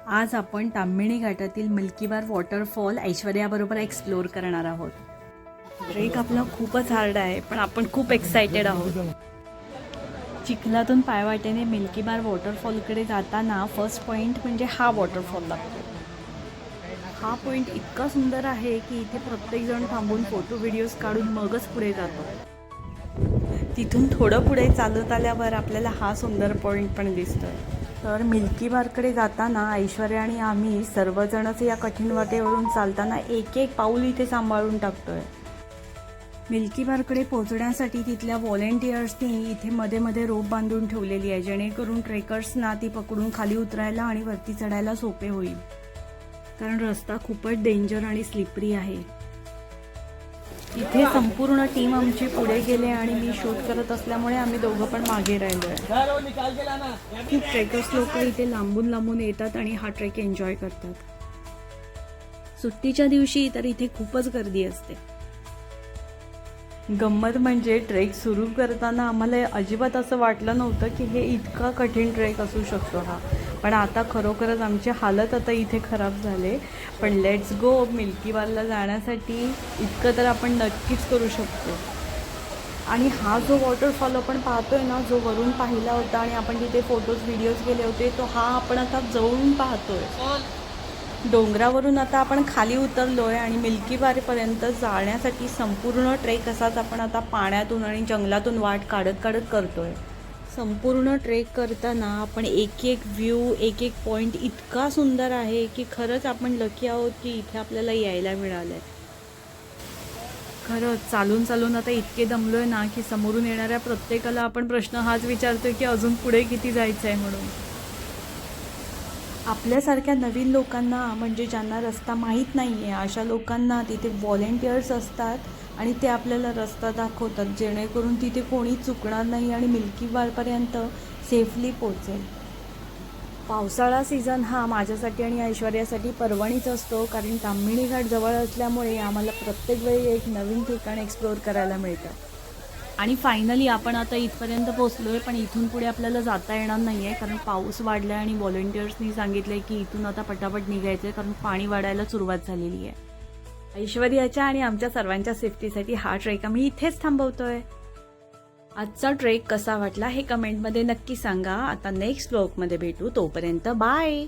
आज आपण ताम्हिणी घाटातील मिल्की बार वॉटरफॉल ऐश्वर्याबरोबर एक्सप्लोअर करणार आहोत. ट्रेक आपला खूपच हार्ड आहे, पण आपण खूप एक्सायटेड आहोत. चिखलातून पायवाटेने मिल्की बार वॉटरफॉलकडे जाताना फर्स्ट पॉईंट म्हणजे हा वॉटरफॉल लागतो. हा पॉईंट इतका सुंदर आहे की इथे प्रत्येकजण थांबून फोटो व्हिडिओज काढून मगच पुढे जातो. तिथून थोडं पुढे चालत आल्यावर आपल्याला हा सुंदर पॉईंट पण दिसतोय. तर मिल्की बारकडे जाताना ऐश्वर्या आणि आम्ही सर्वजणच या कठीण वाटेवरून चालताना एक एक पाऊल इथे सांभाळून टाकतोय. मिल्की बारकडे पोहोचण्यासाठी तिथल्या व्हॉलेंटियर्सनी इथे मध्ये मध्ये रोप बांधून ठेवलेली आहे, जेणेकरून ट्रेकर्सना ती पकडून खाली उतरायला आणि वरती चढायला सोपे होईल, कारण रस्ता खूपच डेंजर आणि स्लिपरी आहे. इथे संपूर्ण टीम आमची पुढे गेले आणि मी शूट करत असल्यामुळे आम्ही दोघं पण मागे राहिलोय. खूप ट्रेकर्स लोक इथे लांबून लांबून येतात आणि हा ट्रेक एन्जॉय करतात. सुट्टीच्या दिवशी तर इथे खूपच गर्दी असते. गंमत म्हणजे ट्रेक सुरू करताना आम्हाला अजिबात असं वाटलं नव्हतं की हे इतका कठीण ट्रेक असू शकतो हा, पण आता खरोखरच आमची हालत आता इथे खराब झाले. पण लेट्स गो, मिल्की बारला जाण्यासाठी इतकं तर आपण नक्कीच करू शकतो. आणि हा जो वॉटरफॉल आपण पाहतोय ना, जो वरून पाहिला होता आणि आपण तिथे फोटोज व्हिडिओज केले होते, तो हा आपण आता जवळून पाहतोय. डोंगरावरून आता आपण खाली उतरलोय आणि मिल्की बारपर्यंत जाण्यासाठी संपूर्ण ट्रेक असाच आपण आता पाण्यातून आणि जंगलातून वाट काढत काढत करतोय. संपूर्ण ट्रेक करताना आपण एक एक व्ह्यू, एक एक पॉईंट इतका सुंदर आहे की खरंच आपण लकी आहोत की इथे आपल्याला यायला मिळालंय. खरंच चालून चालून आता इतके दमलोय ना की समोरून येणाऱ्या प्रत्येकाला आपण प्रश्न हाच विचारतोय की अजून पुढे किती जायचं आहे म्हणून. आपल्यासारख्या नवीन लोकांना, म्हणजे ज्यांना रस्ता माहीत नाही आहे, अशा लोकांना तिथे व्हॉलेंटियर्स असतात आणि ते आपल्याला रस्ता दाखवतात, जेणेकरून तिथे कोणी चुकणार नाही आणि मिल्की बारपर्यंत सेफली पोहोचेल. पावसाळा सीझन हा माझ्यासाठी आणि ऐश्वर्यासाठी पर्वणीच असतो, कारण ताम्हिणी घाट जवळ असल्यामुळे आम्हाला प्रत्येक वेळी एक नवीन ठिकाण एक्सप्लोअर करायला मिळतं. आणि फायनली आपण आता इथपर्यंत पोहोचलो आहे, पण इथून पुढे आपल्याला जाता येणार नाही आहे, कारण पाऊस वाढला आहे आणि व्हॉलेंटियर्सनी सांगितलं आहे की इथून आता पटापट निघायचं आहे, कारण पाणी वाढायला सुरुवात झालेली आहे. ऐश्वर्याच्या आणि आमच्या सर्वांच्या सेफ्टीसाठी हा ट्रेक आम्ही इथेच थांबवतोय. आजचा ट्रेक कसा वाटला हे कमेंटमध्ये नक्की सांगा. आता नेक्स्ट व्लॉगमध्ये भेटू, तोपर्यंत बाय.